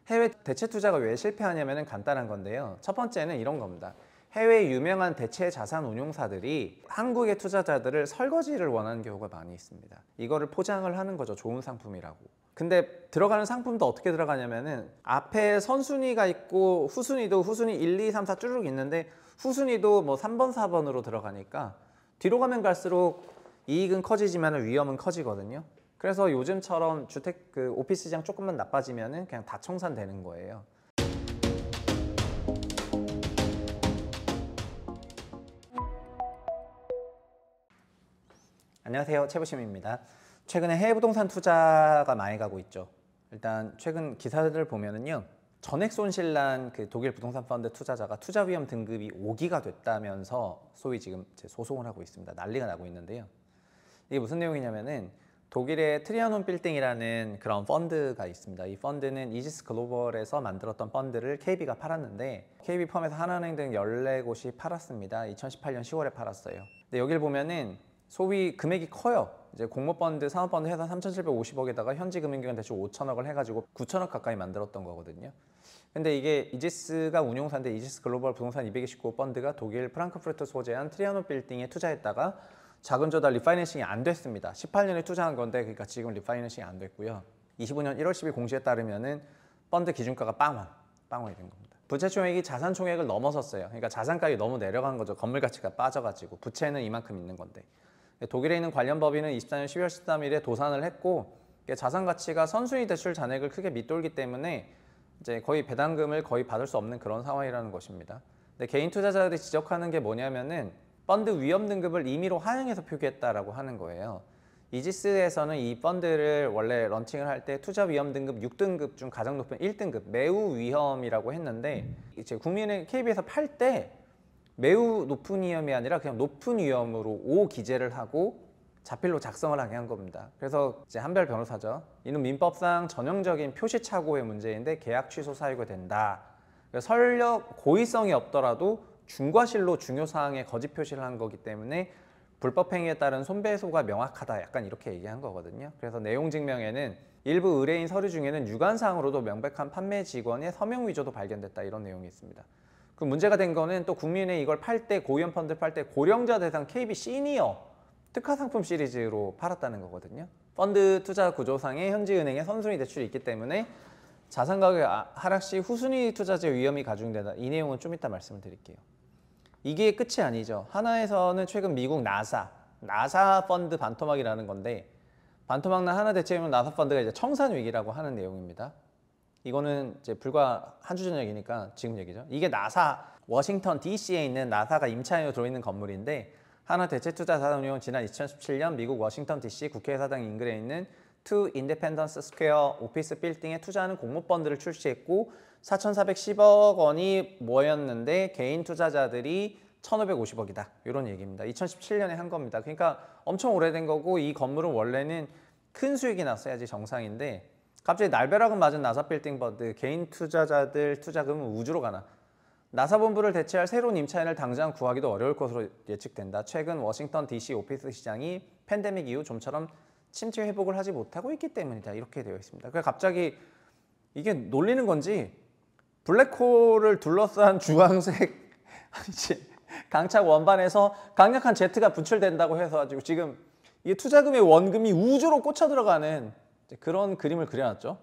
해외 대체 투자가 왜 실패하냐면 간단한 건데요. 첫 번째는 이런 겁니다. 해외 유명한 대체 자산 운용사들이 한국의 투자자들을 설거지를 원하는 경우가 많이 있습니다. 이거를 포장을 하는 거죠. 좋은 상품이라고. 근데 들어가는 상품도 어떻게 들어가냐면은 앞에 선순위가 있고 후순위도 후순위 1, 2, 3, 4 쭈르륵 있는데 후순위도 뭐 3번, 4번으로 들어가니까 뒤로 가면 갈수록 이익은 커지지만 위험은 커지거든요. 그래서 요즘처럼 주택 오피스 시장 조금만 나빠지면은 그냥 다 청산되는 거예요. 안녕하세요, 최부심입니다. 최근에 해외 부동산 투자가 많이 가고 있죠. 일단 최근 기사들을 보면은요, 전액 손실난 독일 부동산 펀드 투자자가 투자 위험 등급이 5기가 됐다면서 소위 지금 소송을 하고 있습니다. 난리가 나고 있는데요. 이게 무슨 내용이냐면은 독일의 트리아논 빌딩이라는 그런 펀드가 있습니다. 이 펀드는 이지스 글로벌에서 만들었던 펀드를 KB가 팔았는데 KB 포함해서 하나은행 등 14곳이 팔았습니다. 2018년 10월에 팔았어요. 근데 여기를 보면은 소위 금액이 커요. 이제 공모펀드, 사모펀드 해서 3,750억에다가 현지 금융기관 대출 5천억을 해가지고 9천억 가까이 만들었던 거거든요. 근데 이게 이지스가 운용사인데 이지스 글로벌 부동산 229호 펀드가 독일 프랑크푸르트 소재한 트리아논 빌딩에 투자했다가 자금 조달 리파이낸싱이 안 됐습니다. 18년에 투자한 건데 그러니까 지금 리파이낸싱이 안 됐고요. 25년 1월 10일 공시에 따르면은 펀드 기준가가 빵원이 된 겁니다. 부채 총액이 자산 총액을 넘어섰어요. 그러니까 자산가격이 너무 내려간 거죠. 건물 가치가 빠져가지고 부채는 이만큼 있는 건데. 독일에 있는 관련 법인은 24년 12월 13일에 도산을 했고 자산 가치가 선순위 대출 잔액을 크게 밑돌기 때문에 이제 거의 배당금을 거의 받을 수 없는 그런 상황이라는 것입니다. 근데 개인 투자자들이 지적하는 게 뭐냐면은 펀드 위험 등급을 임의로 하향해서 표기했다라고 하는 거예요. 이지스에서는 이 펀드를 원래 런칭을 할 때 투자 위험 등급 6등급 중 가장 높은 1등급 매우 위험이라고 했는데 이제 국민의 KB에서 팔 때 매우 높은 위험이 아니라 그냥 높은 위험으로 5 기재를 하고 자필로 작성을 하게 한 겁니다. 그래서 이제 한별 변호사죠. 이는 민법상 전형적인 표시착오의 문제인데 계약 취소 사유가 된다. 설령 고의성이 없더라도 중과실로 중요 사항에 거짓 표시를 한 거기 때문에 불법 행위에 따른 손배소가 명확하다. 약간 이렇게 얘기한 거거든요. 그래서 내용 증명에는 일부 의뢰인 서류 중에는 유관사항으로도 명백한 판매 직원의 서명 위조도 발견됐다. 이런 내용이 있습니다. 그 문제가 된 거는 또 국민의 이걸 팔 때 고위험 펀드 팔 때 고령자 대상 KB 시니어 특화 상품 시리즈로 팔았다는 거거든요. 펀드 투자 구조상에 현지은행에 선순위 대출이 있기 때문에 자산 가격 하락 시 후순위 투자재 위험이 가중된다. 이 내용은 좀 이따 말씀을 드릴게요. 이게 끝이 아니죠. 하나에서는 최근 미국 나사 펀드 반토막이라는 건데 반토막난 하나 대체로 나사 펀드가 이제 청산 위기라고 하는 내용입니다. 이거는 이제 불과 한 주 전 얘기니까 지금 얘기죠. 이게 나사 워싱턴 DC에 있는 나사가 임차인으로 들어있는 건물인데 하나 대체투자자산운용은 지난 2017년 미국 워싱턴 DC 국회의사당 인근에 있는 투 인디펜던스 스퀘어 오피스 빌딩에 투자하는 공모펀드를 출시했고 4,410억 원이 모였는데 개인 투자자들이 1,550억이다. 이런 얘기입니다. 2017년에 한 겁니다. 그러니까 엄청 오래된 거고 이 건물은 원래는 큰 수익이 났어야지 정상인데 갑자기 날벼락을 맞은 나사 빌딩 펀드 개인 투자자들 투자금은 우주로 가나. 나사 본부를 대체할 새로운 임차인을 당장 구하기도 어려울 것으로 예측된다. 최근 워싱턴 DC 오피스 시장이 팬데믹 이후 좀처럼 침체 회복을 하지 못하고 있기 때문이다. 이렇게 되어 있습니다. 그래서 갑자기 이게 놀리는 건지 블랙홀을 둘러싼 주황색 강착 원반에서 강력한 제트가 분출된다고 해서 가지고 지금 이게 투자금의 원금이 우주로 꽂혀 들어가는 그런 그림을 그려놨죠.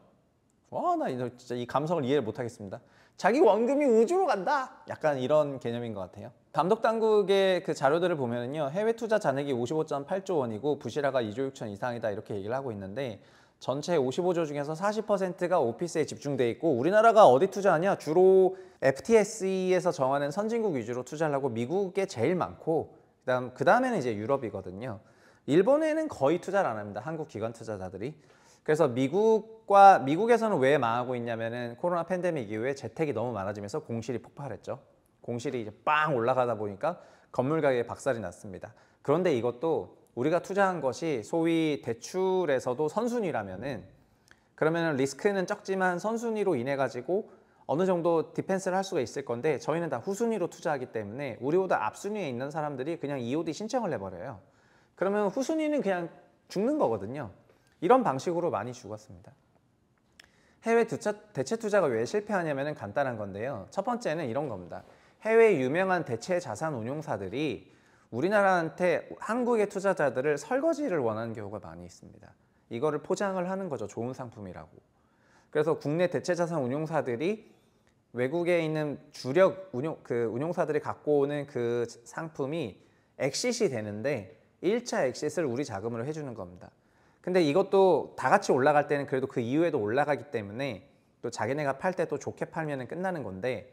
와, 나 진짜 이 감성을 이해를 못하겠습니다. 자기 원금이 우주로 간다. 약간 이런 개념인 것 같아요. 감독당국의 그 자료들을 보면은요, 해외 투자 잔액이 55.8조 원이고 부실화가 2조 6천 이상이다 이렇게 얘기를 하고 있는데 전체 55조 중에서 40%가 오피스에 집중돼 있고 우리나라가 어디 투자하냐? 주로 FTSE에서 정하는 선진국 위주로 투자를 하고 미국에 제일 많고 그 다음에는 이제 유럽이거든요. 일본에는 거의 투자를 안 합니다. 한국 기관 투자자들이. 그래서 미국에서는 왜 망하고 있냐면은 코로나 팬데믹 이후에 재택이 너무 많아지면서 공실이 폭발했죠. 공실이 이제 빵 올라가다 보니까 건물 가격에 박살이 났습니다. 그런데 이것도 우리가 투자한 것이 소위 대출에서도 선순위라면은 그러면은 리스크는 적지만 선순위로 인해 가지고 어느 정도 디펜스를 할 수가 있을 건데 저희는 다 후순위로 투자하기 때문에 우리보다 앞순위에 있는 사람들이 그냥 EOD 신청을 해버려요. 그러면 후순위는 그냥 죽는 거거든요. 이런 방식으로 많이 죽었습니다. 해외 대체 투자가 왜 실패하냐면 간단한 건데요. 첫 번째는 이런 겁니다. 해외 유명한 대체 자산 운용사들이 우리나라한테 한국의 투자자들을 설거지를 원하는 경우가 많이 있습니다. 이거를 포장을 하는 거죠. 좋은 상품이라고. 그래서 국내 대체 자산 운용사들이 외국에 있는 주력 운용사들이 갖고 오는 그 상품이 엑싯이 되는데 1차 엑싯을 우리 자금으로 해주는 겁니다. 근데 이것도 다 같이 올라갈 때는 그래도 그 이후에도 올라가기 때문에 또 자기네가 팔 때 또 좋게 팔면 끝나는 건데,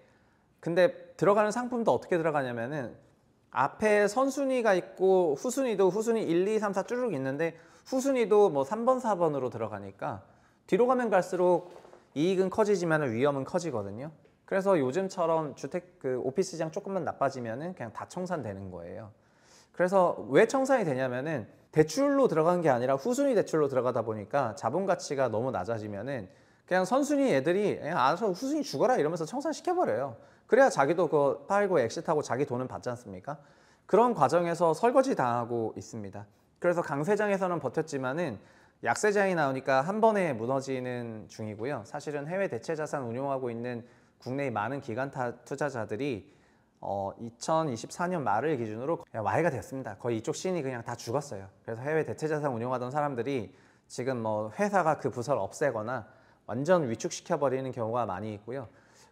근데 들어가는 상품도 어떻게 들어가냐면은 앞에 선순위가 있고 후순위 1, 2, 3, 4 쭈르륵 있는데 후순위도 뭐 3번, 4번으로 들어가니까 뒤로 가면 갈수록 이익은 커지지만 위험은 커지거든요. 그래서 요즘처럼 오피스 시장 조금만 나빠지면은 그냥 다 청산되는 거예요. 그래서 왜 청산이 되냐면은 대출로 들어간 게 아니라 후순위 대출로 들어가다 보니까 자본 가치가 너무 낮아지면은 그냥 선순위 애들이 그냥 알아서 후순위 죽어라 이러면서 청산시켜버려요. 그래야 자기도 그거 팔고 엑시트하고 자기 돈은 받지 않습니까? 그런 과정에서 설거지 당하고 있습니다. 그래서 강세장에서는 버텼지만은 약세장이 나오니까 한 번에 무너지는 중이고요. 사실은 해외 대체 자산 운용하고 있는 국내의 많은 기관 투자자들이 2024년 말을 기준으로 와해가 됐습니다. 거의 이쪽 씬이 그냥 다 죽었어요. 그래서 해외 대체 자산 운용하던 사람들이 지금 뭐 회사가 그 부서를 없애거나 완전 위축시켜버리는 경우가 많이 있고요.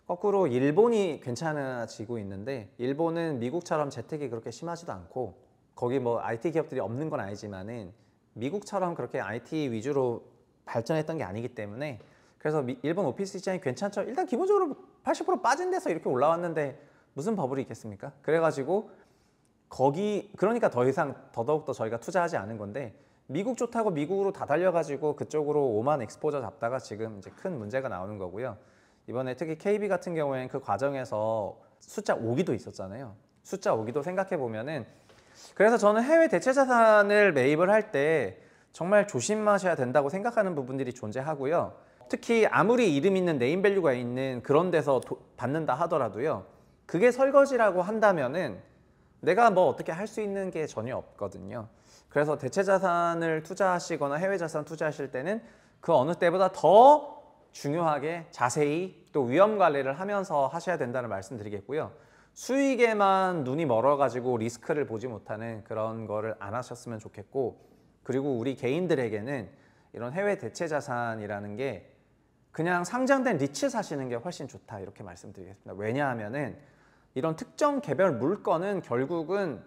거꾸로 일본이 괜찮아지고 있는데, 일본은 미국처럼 재택이 그렇게 심하지도 않고 거기 뭐 IT 기업들이 없는 건 아니지만은 미국처럼 그렇게 IT 위주로 발전했던 게 아니기 때문에, 그래서 일본 오피스 시장이 괜찮죠. 일단 기본적으로 80% 빠진 데서 이렇게 올라왔는데 무슨 버블이 있겠습니까? 그래가지고 그러니까 더더욱 저희가 투자하지 않은 건데, 미국 좋다고 미국으로 다 달려가지고 그쪽으로 오만 엑스포저 잡다가 지금 이제 큰 문제가 나오는 거고요. 이번에 특히 KB 같은 경우에는 그 과정에서 숫자 5기도 있었잖아요. 숫자 5기도 생각해 보면은, 그래서 저는 해외 대체 자산을 매입을 할 때 정말 조심하셔야 된다고 생각하는 부분들이 존재하고요. 특히 아무리 이름 있는 네임밸류가 있는 그런 데서 받는다 하더라도요, 그게 설거지라고 한다면은 내가 뭐 어떻게 할 수 있는 게 전혀 없거든요. 그래서 대체 자산을 투자하시거나 해외 자산 투자하실 때는 그 어느 때보다 더 중요하게 자세히 또 위험 관리를 하면서 하셔야 된다는 말씀 드리겠고요. 수익에만 눈이 멀어가지고 리스크를 보지 못하는 그런 거를 안 하셨으면 좋겠고, 그리고 우리 개인들에게는 이런 해외 대체 자산이라는 게 그냥 상장된 리츠 사시는 게 훨씬 좋다, 이렇게 말씀드리겠습니다. 왜냐하면은 이런 특정 개별 물건은 결국은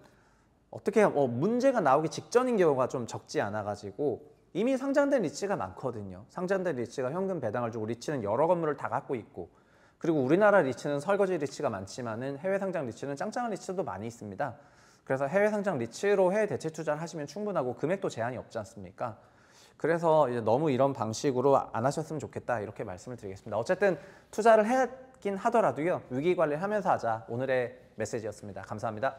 어떻게 문제가 나오기 직전인 경우가 좀 적지 않아 가지고 이미 상장된 리츠가 많거든요. 상장된 리츠가 현금 배당을 주고, 리츠는 여러 건물을 다 갖고 있고, 그리고 우리나라 리츠는 설거지 리츠가 많지만은 해외 상장 리츠는 짱짱한 리츠도 많이 있습니다. 그래서 해외 상장 리츠로 해외 대체 투자를 하시면 충분하고 금액도 제한이 없지 않습니까? 그래서 이제 너무 이런 방식으로 안 하셨으면 좋겠다, 이렇게 말씀을 드리겠습니다. 어쨌든 투자를 했긴 하더라도요, 위기 관리를 하면서 하자, 오늘의 메시지였습니다. 감사합니다.